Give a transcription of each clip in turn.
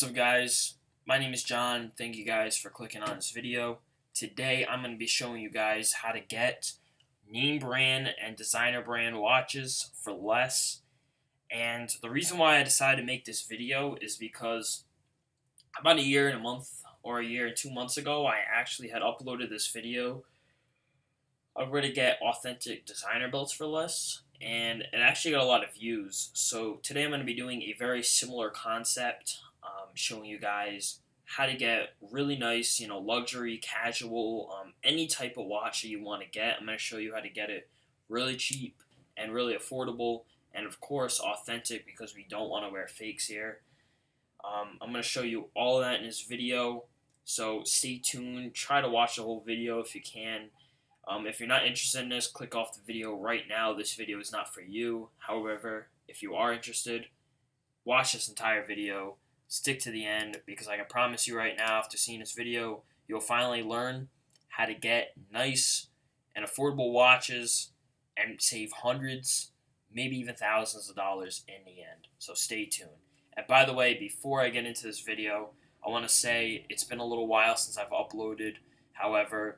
So guys, my name is John. Thank you guys for clicking on this video. Today I'm going to be showing you guys how to get name brand and designer brand watches for less. And the reason why I decided to make this video is because about a year and a month or a year and 2 months ago, I actually had uploaded this video of where to get authentic designer belts for less. And it actually got a lot of views. So today I'm going to be doing a very similar concept, showing you guys how to get really nice, luxury, casual, any type of watch that you want to get. I'm going to show you how to get it really cheap and really affordable, and of course authentic, because we don't want to wear fakes here. I'm going to show you all of that in this video, so stay tuned. Try to watch the whole video if you can. If you're not interested in this, click off the video right now. This video is not for you. However, if you are interested, watch this entire video. Stick to the end, because I can promise you right now, after seeing this video, you'll finally learn how to get nice and affordable watches and save hundreds, maybe even thousands of dollars in the end. So stay tuned. And by the way, before I get into this video, I want to say it's been a little while since I've uploaded. However,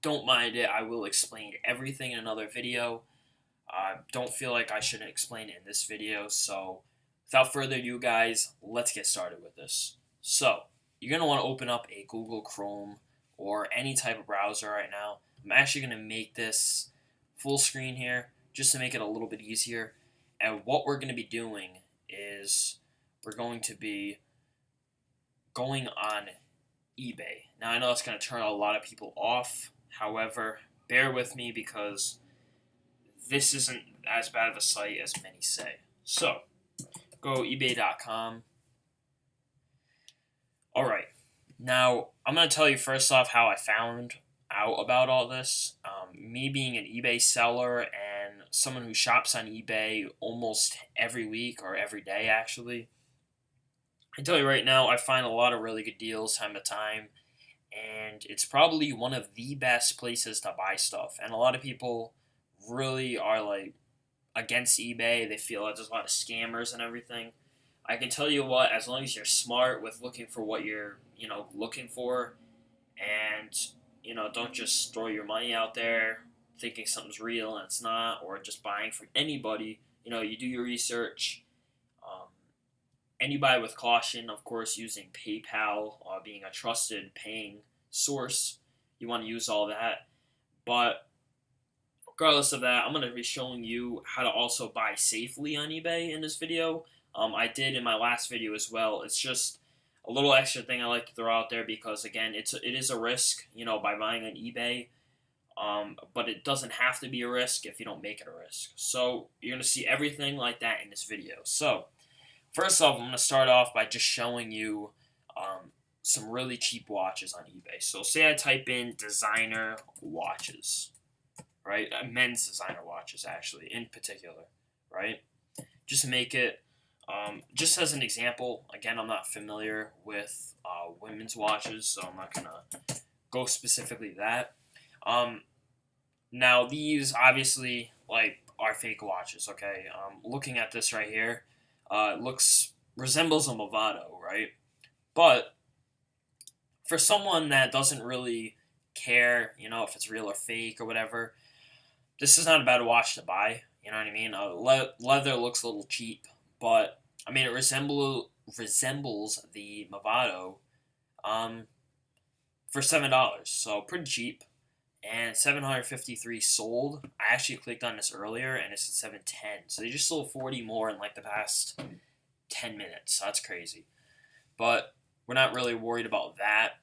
don't mind it. I will explain everything in another video. Don't feel like I shouldn't explain it in this video. So without further ado, guys, let's get started with this. So you're going to want to open up a Google Chrome or any type of browser right now. I'm actually going to make this full screen here just to make it a little bit easier. And what we're going to be doing is we're going to be going on eBay. Now, I know it's going to turn a lot of people off. However, bear with me, because this isn't as bad of a site as many say. So, go ebay.com. Alright, now I'm going to tell you first off how I found out about all this. Me being an eBay seller and someone who shops on eBay almost every week, or every day actually, I tell you right now, I find a lot of really good deals time to time. And it's probably one of the best places to buy stuff. And a lot of people really are like against eBay. They feel like there's a lot of scammers and everything. I can tell you what, as long as you're smart with looking for what you're, looking for, and, don't just throw your money out there thinking something's real and it's not, or just buying from anybody. You do your research. And you buy with caution, of course, using PayPal, being a trusted paying source. You want to use all that. But regardless of that, I'm going to be showing you how to also buy safely on eBay in this video. I did in my last video as well. It's just a little extra thing I like to throw out there, because, again, it is a risk, by buying on eBay. But it doesn't have to be a risk if you don't make it a risk. So you're going to see everything like that in this video. So first off, I'm going to start off by just showing you some really cheap watches on eBay. So say I type in designer watches, right? Men's designer watches, actually, in particular, right? Just to make it, just as an example, again, I'm not familiar with women's watches, so I'm not going to go specifically to that. Now, these, obviously, are fake watches, okay? Looking at this right here, resembles a Movado, right? But for someone that doesn't really care, if it's real or fake or whatever, this is not a bad watch to buy. You know what I mean? Leather looks a little cheap, but I mean, it resembles the Movado for $7, so pretty cheap. And 753 sold. I actually clicked on this earlier, and it's at 710. So they just sold 40 more in the past 10 minutes. So that's crazy. But we're not really worried about that.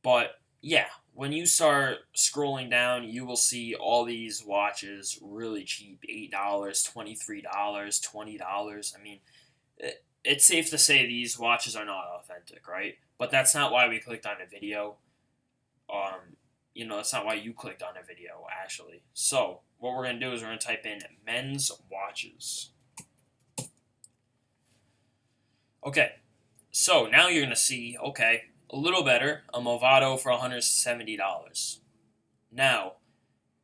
But yeah, when you start scrolling down, you will see all these watches really cheap. $8, $23, $20. I mean, it's safe to say these watches are not authentic, right? But that's not why we clicked on the video. That's not why you clicked on a video, actually. So, what we're going to do is we're going to type in men's watches. Okay, so now you're going to see, okay, a little better, a Movado for $170. Now,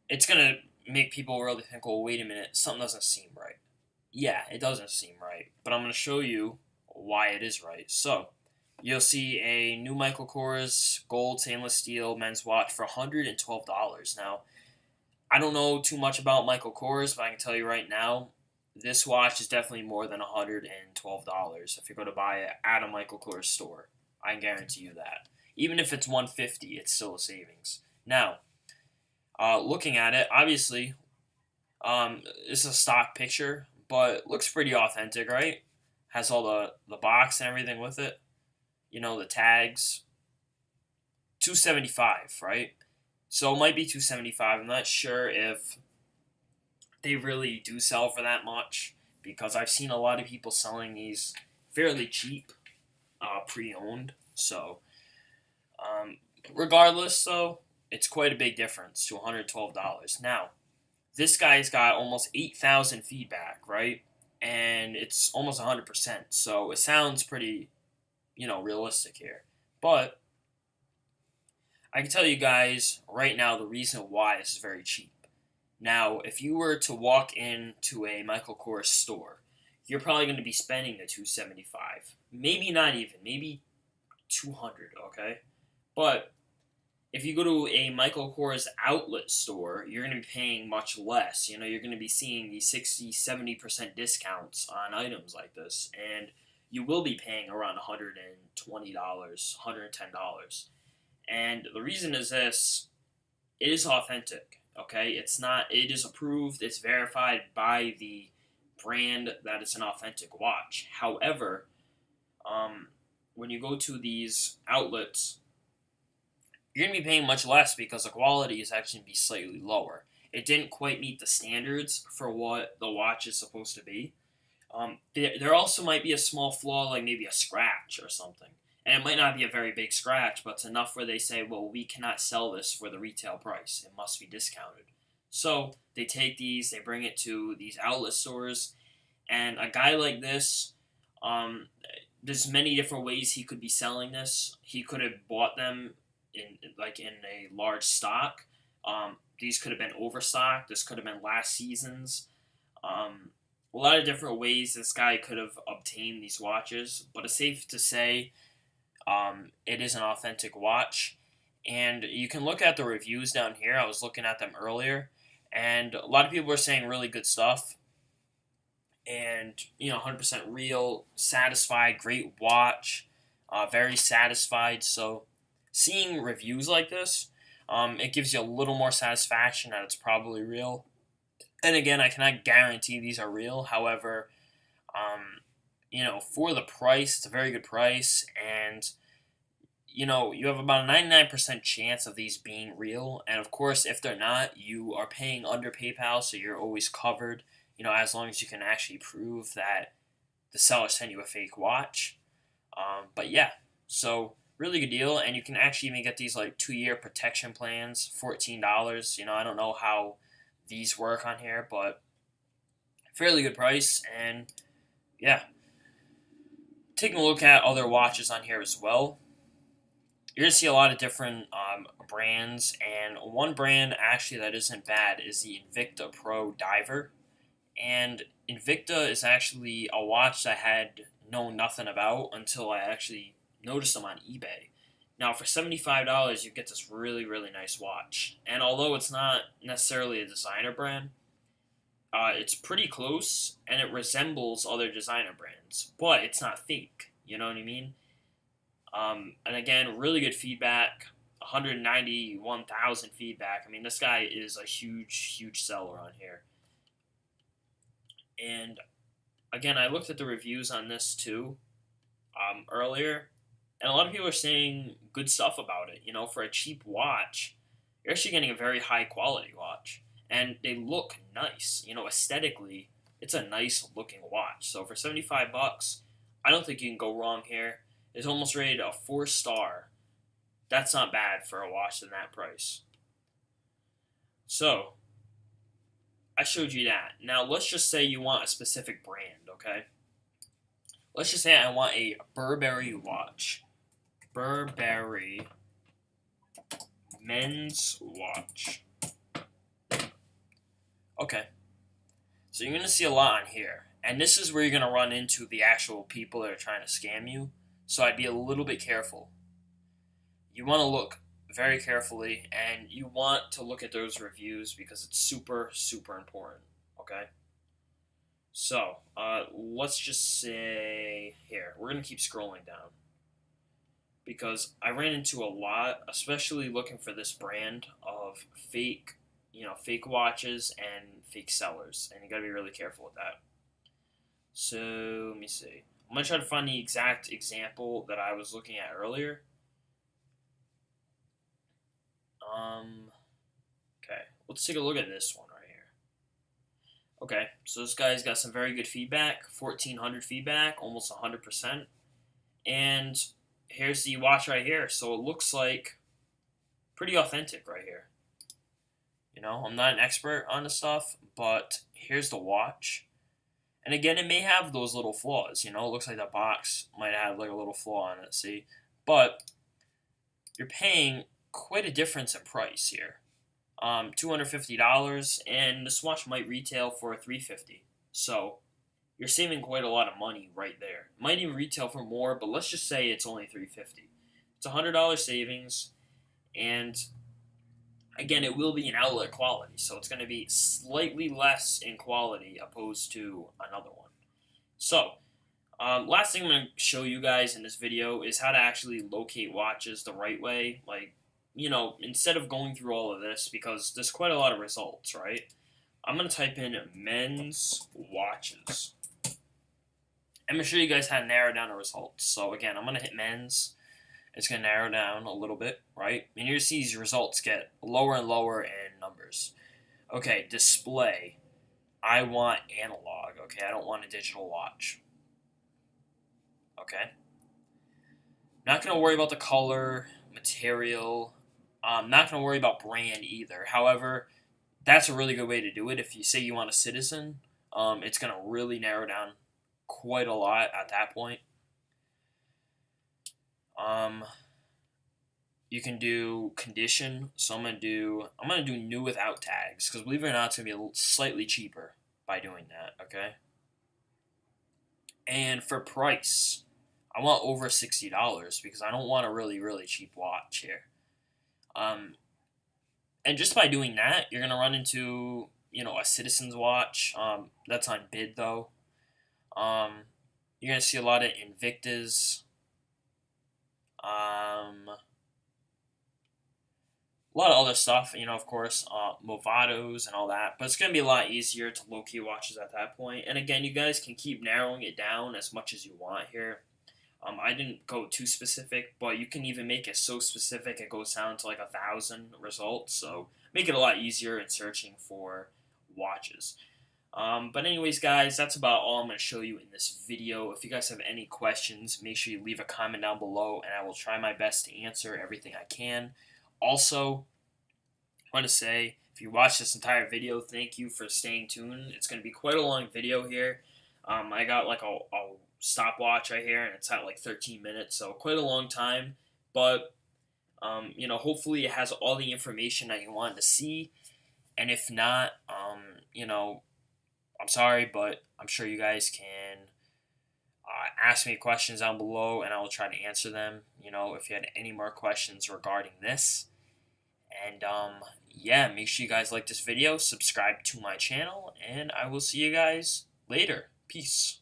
it's going to make people really think, well, wait a minute, something doesn't seem right. Yeah, it doesn't seem right, but I'm going to show you why it is right. So, you'll see a new Michael Kors gold stainless steel men's watch for $112. Now, I don't know too much about Michael Kors, but I can tell you right now, this watch is definitely more than $112 if you're going to buy it at a Michael Kors store. I can guarantee you that. Even if it's $150, it's still a savings. Now, looking at it, obviously, it's a stock picture, but looks pretty authentic, right? Has all the box and everything with it. You know, the tags. $275, right? So it might be $275. I'm not sure if they really do sell for that much because I've seen a lot of people selling these fairly cheap, pre-owned. So, regardless, though, it's quite a big difference to $112. Now, this guy's got almost 8,000 feedback, right? And it's almost 100%. So it sounds pretty, realistic here. But I can tell you guys right now the reason why this is very cheap. Now, if you were to walk into a Michael Kors store, you're probably going to be spending the $275. Maybe not even, maybe $200, okay? But if you go to a Michael Kors outlet store, you're going to be paying much less. You're going to be seeing the 60, 70% discounts on items like this, and you will be paying around $120, $110. And the reason is this: it is authentic, okay? It is approved, it's verified by the brand that it's an authentic watch. However, when you go to these outlets, you're going to be paying much less because the quality is actually going to be slightly lower. It didn't quite meet the standards for what the watch is supposed to be. There also might be a small flaw, like maybe a scratch or something. And it might not be a very big scratch, but it's enough where they say, well, we cannot sell this for the retail price. It must be discounted. So they take these, they bring it to these outlet stores, and a guy like this, there's many different ways he could be selling this. He could have bought them in a large stock. These could have been overstocked. This could have been last season's. A lot of different ways this guy could have obtained these watches, but it's safe to say it is an authentic watch. And you can look at the reviews down here. I was looking at them earlier, and a lot of people are saying really good stuff. And 100% real, satisfied, great watch, very satisfied. So seeing reviews like this, it gives you a little more satisfaction that it's probably real. And again, I cannot guarantee these are real. However, for the price, it's a very good price, and you have about a 99% chance of these being real. And of course, if they're not, you are paying under PayPal, so you're always covered. As long as you can actually prove that the seller sent you a fake watch. But yeah, so really good deal, and you can actually even get these like 2-year protection plans, $14. I don't know how these work on here, but fairly good price. And yeah, taking a look at other watches on here as well, you're going to see a lot of different brands, and one brand actually that isn't bad is the Invicta Pro Diver. And Invicta is actually a watch that I had known nothing about until I actually noticed them on eBay. Now, for $75, you get this really, really nice watch. And although it's not necessarily a designer brand, it's pretty close, and it resembles other designer brands. But it's not fake, you know what I mean? And again, really good feedback, 191,000 feedback. I mean, this guy is a huge, huge seller on here. And again, I looked at the reviews on this too earlier, and a lot of people are saying good stuff about it. For a cheap watch, you're actually getting a very high quality watch, and they look nice. Aesthetically, it's a nice looking watch. So for $75, I don't think you can go wrong here. It's almost rated a 4-star. That's not bad for a watch in that price. So I showed you that. Now, let's just say you want a specific brand, okay? Let's just say I want a Burberry watch. Burberry men's watch. Okay. So you're going to see a lot on here. And this is where you're going to run into the actual people that are trying to scam you. So I'd be a little bit careful. You want to look very carefully, and you want to look at those reviews because it's super, super important. Okay? So, let's just say here, we're going to keep scrolling down. Because I ran into a lot, especially looking for this brand of fake, fake watches and fake sellers. And you gotta be really careful with that. So, let me see. I'm going to try to find the exact example that I was looking at earlier. Okay, let's take a look at this one right here. Okay, so this guy's got some very good feedback, 1,400 feedback, almost 100%. And here's the watch right here. So it looks like pretty authentic right here. I'm not an expert on the stuff, but here's the watch. And again, it may have those little flaws, it looks like that box might have like a little flaw on it, see? But you're paying quite a difference in price here. $250, and this watch might retail for $350. So you're saving quite a lot of money right there. It might even retail for more, but let's just say it's only $350. It's $100 savings, and again, it will be an outlet quality, so it's going to be slightly less in quality opposed to another one. So, last thing I'm going to show you guys in this video is how to actually locate watches the right way. Like, instead of going through all of this, because there's quite a lot of results, right? I'm going to type in men's watches. I'm going to show you guys how to narrow down the results. So, again, I'm going to hit men's. It's going to narrow down a little bit, right? And you're going to see these results get lower and lower in numbers. Okay, display. I want analog, okay? I don't want a digital watch. Okay? Not going to worry about the color, material. Not going to worry about brand either. However, that's a really good way to do it. If you say you want a Citizen, it's going to really narrow down quite a lot at that point. You can do condition. So I'm gonna do new without tags, because believe it or not, it's gonna be slightly cheaper by doing that. Okay. And for price, I want over $60 because I don't want a really, really cheap watch here. And just by doing that, you're gonna run into a Citizen's watch. That's on bid though. You're gonna see a lot of Invictas. A lot of other stuff, of course, Movados and all that, but it's going to be a lot easier to locate watches at that point. And again, you guys can keep narrowing it down as much as you want here. I didn't go too specific, but you can even make it so specific it goes down to like 1,000 results, so make it a lot easier in searching for watches. But anyways, guys, that's about all I'm going to show you in this video. If you guys have any questions, make sure you leave a comment down below, and I will try my best to answer everything I can. Also, I want to say, if you watched this entire video, thank you for staying tuned. It's going to be quite a long video here. I got like a stopwatch right here, and it's at like 13 minutes, so quite a long time. But, hopefully it has all the information that you wanted to see. And if not, I'm sorry, but I'm sure you guys can ask me questions down below, and I will try to answer them, if you had any more questions regarding this. And, yeah, make sure you guys like this video, subscribe to my channel, and I will see you guys later. Peace.